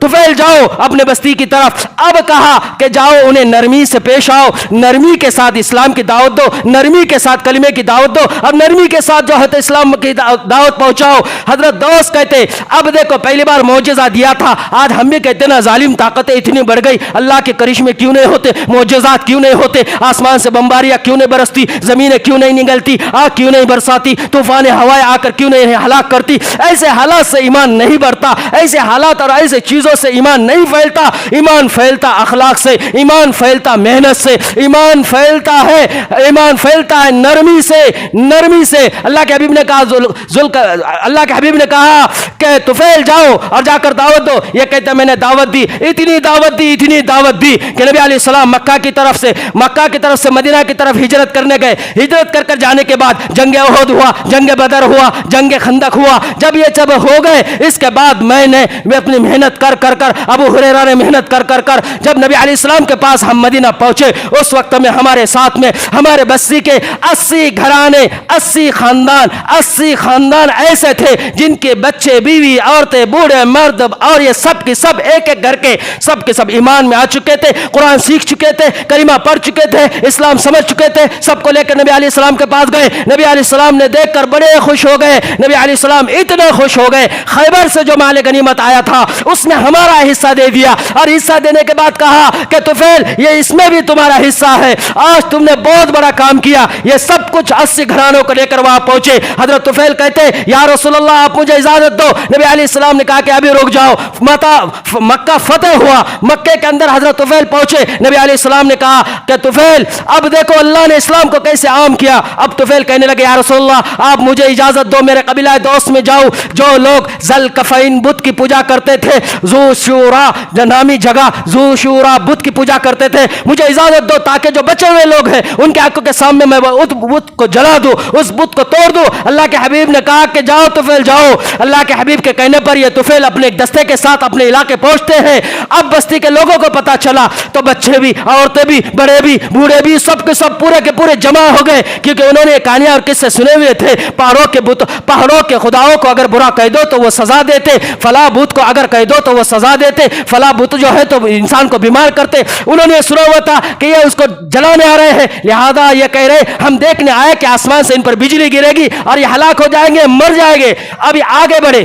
طفیل جاؤ اپنے بستی کی طرف. اب کہا کہ جاؤ انہیں نرمی سے پیش آؤ, نرمی کے ساتھ اسلام کی دعوت دو, نرمی کے ساتھ کلمے کی دعوت دو, اب نرمی کے ساتھ جو ہے اسلام کی دعوت پہنچاؤ. حضرت دوس کہتے اب دیکھو پہلی بار معجزہ دیا تھا, آج ہم بھی کہتے نا ظالم طاقتیں اتنی بڑھ گئی, اللہ کے کرشمے کیوں نہیں ہوتے, معجزات کیوں نہیں ہوتے, آسمان سے بمباریاں کیوں نہیں برستی, زمینیں کیوں نہیں نگلتی, آگ کیوں نہیں برساتی, طوفان ہوائیں آ کر کیوں نہیں ہلاک کرتی. ایسے حالات سے ایمان نہیں بڑھتا, ایسے حالات اور ایسے چیزوں سے ایمان نہیں پھیلتا. ایمان پھیلتا اخلاق سے, ایمان پھیلتا محنت سے, ایمان پھیلتا ہے نرمی سے, نرمی سے. اللہ کے حبیب نے کہا اللہ کے حبیب نے کہا کہ طفیل جاؤ اور جا کر دعوت دو. یہ کہتا میں نے دعوت دی, اتنی دعوت دی کہ نبی علیہ السلام مکہ کی طرف سے مدینہ کی طرف ہجرت کرنے گئے. ہجرت کر جانے کے بعد جنگ احد ہوا, جنگ بدر ہوا, جنگ خندق ہوا. جب یہ سب ہو گئے اس کے بعد میں اپنی محنت کر ابو ہریرہ نے محنت کر جب نبی علیہ السلام کے پاس ہم مدینہ پہنچے, اس وقت میں ہمارے ساتھ میں ہمارے بستی کے 80 گھرانے, 80 خاندان ایسے تھے جن کے بچے, بیوی, عورتیں, بوڑھے, مرد اور یہ سب کے سب ایک گھر کے سب ایمان میں آ چکے تھے, قرآن سیکھ چکے تھے, کلمہ پڑھ چکے تھے, اسلام سمجھ چکے تھے. سب کو لے کر نبی علیہ السلام کے پاس گئے. نبی علیہ السلام نے دیکھ کر بڑے خوش ہو گئے. نبی علیہ السلام اتنے خوش ہو گئے, خیبر سے جو مال غنیمت آیا تھا اس میں ہمارا حصہ دے دیا, اور حصہ دینے کے بعد کہا کہ طفیل یہ اس میں بھی تمہارا حصہ ہے, آج تم نے بہت بڑا کام کیا. یہ سب کچھ 80 گھرانوں کو لے کر وہاں پہنچے. حضرت طفیل کہتے یا رسول اللہ آپ مجھے اجازت دو. نبی علیہ السلام نے کہا کہ ابھی رک جاؤ. مکہ فتح ہوا, مکے کے اندر حضرت طفیل پہنچے. نبی علیہ السلام نے کہا کہ طفیل اب دیکھو اللہ نے اسلام کو کیسے عام کیا. اب طفیل کہنے لگے یا رسول اللہ آپ مجھے اجازت دو, میرے قبیلہ دوست میں جاؤ جو لوگ ذوالکفین بت کی پوجا کرتے تھے, ذو شورا نامی جگہ ذو شورا بت کی پوجا کرتے تھے, مجھے اجازت دو تاکہ جو بچے ہوئے لوگ ہیں ان کے آنکھوں کے سامنے میں اس بت کو جلا دوں, اس بت کو توڑ دوں. اللہ کے حبیب نے کہا کہ جاؤ طفیل جاؤ. اللہ کے حبیب کے کہنے پر یہ طفیل اپنے ایک دستے کے ساتھ اپنے علاقے پہنچتے ہیں. اب بستی کے لوگوں کو پتا چلا تو بچے بھی, عورتیں بھی, بڑے بھی, بوڑھے بھی, سب کے سب پورے کے پورے جمع ہو گئے, کیونکہ انہوں نے کہانیاں اور قصے سنے ہوئے تھے. پہاڑوں کے خداؤں کو اگر برا کہہ دو تو وہ سزا دیتے, فلاں بت کو اگر کہہ دو تو وہ سزا دیتے, فلاں بت جو ہے تو انسان کو بیمار کرتے. انہوں نے سنا ہوا تھا کہ یہ اس کو جلانے آ رہے ہیں, لہذا یہ کہہ رہے ہم دیکھنے آئے کہ آسمان سے ان پر بجلی گرے گی اور یہ ہلاک ہو جائیں گے, مر جائیں گے. ابھی آگے بڑھے,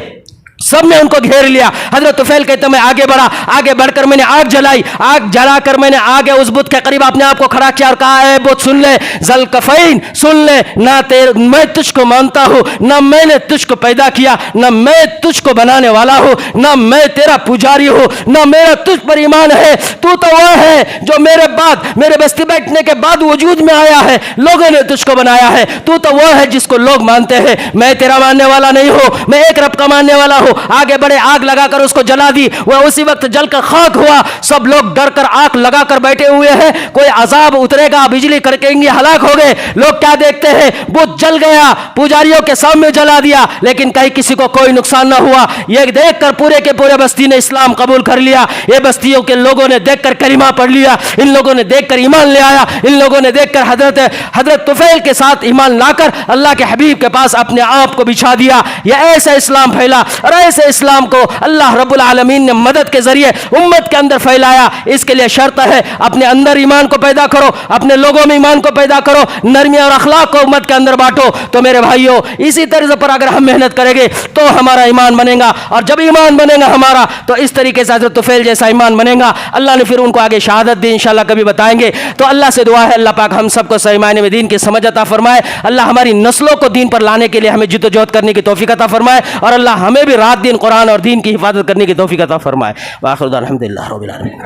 سب نے ان کو گھیر لیا. حضرت طفیل کہتے میں آگے بڑھا, آگے بڑھ کر میں نے آگ جلائی, آگ جلا کر میں نے آگے اس بت کے قریب اپنے آپ کو کھڑا کیا اور کہا اے بت سن لے, ذوالکفین سن لے, نہ میں تجھ کو مانتا ہوں, نہ میں نے تجھ کو پیدا کیا, نہ میں تجھ کو بنانے والا ہوں, نہ میں تیرا پجاری ہوں, نہ میرا تجھ پر ایمان ہے. تو وہ ہے جو میرے بعد, میرے بستی بیٹھنے کے بعد وجود میں آیا ہے, لوگوں نے تجھ کو بنایا ہے. تو وہ ہے جس کو لوگ مانتے ہیں, میں تیرا ماننے والا نہیں ہوں, میں ایک رب کا ماننے والا ہوں. آگے بڑے, آگ لگا کر اس کو جلا دی, وہ اسی وقت جل کر خاک ہوا. سب لوگ ڈر کر آگ لگا کر بیٹھے ہوئے ہیں, کوئی عذاب اترے گا, بجلی کڑکیں گی, ہلاک ہو گئے. لوگ کیا دیکھتے ہیں, بت جل گیا, پجاریوں کے سامنے جلا دیا, لیکن کہیں کسی کو کوئی نقصان نہ ہوا. یہ دیکھ کر پورے کے پورے بستی نے اسلام قبول کر لیا. یہ بستیوں کے لوگوں نے دیکھ کر کلمہ پڑھ لیا, ان لوگوں نے دیکھ کر ایمان لے آیا, ان لوگوں نے دیکھ کر حضرت طفیل کے ساتھ ایمان لا کر اللہ کے حبیب کے پاس اپنے آپ کو بچھا دیا. یہ ایسا اسلام پھیلا. ارے سے اسلام کو اللہ رب العالمین نے مدد کے ذریعے امت کے اندر پھیلایا. اس کے لیے شرط ہے اپنے اندر ایمان کو پیدا کرو, اپنے لوگوں میں ایمان کو پیدا کرو, نرمی اور اخلاق کو امت کے اندر بانٹو. تو میرے بھائیوں, اسی طرز پر اگر ہم محنت کریں گے تو ہمارا ایمان بنے گا, اور جب ایمان بنے گا ہمارا تو اس طریقے سے حضرت طفیل جیسا ایمان بنے گا. اللہ نے پھر ان کو آگے شہادت دی, انشاءاللہ کبھی بتائیں گے. تو اللہ سے دعا ہے اللہ پاک ہم سب کو صحیح معنی میں دین کی سمجھ عطا فرمائے. اللہ ہماری نسلوں کو دین پر لانے کے لیے ہمیں جد و جہد کرنے کی توفیق عطا فرمائے, اور اللہ ہمیں بھی رات دن قرآن اور دین کی حفاظت کرنے کی توفیق عطا فرمائے. وآخر دعوانا الحمدللہ رب العالمین.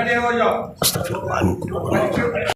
استغفر اللہ.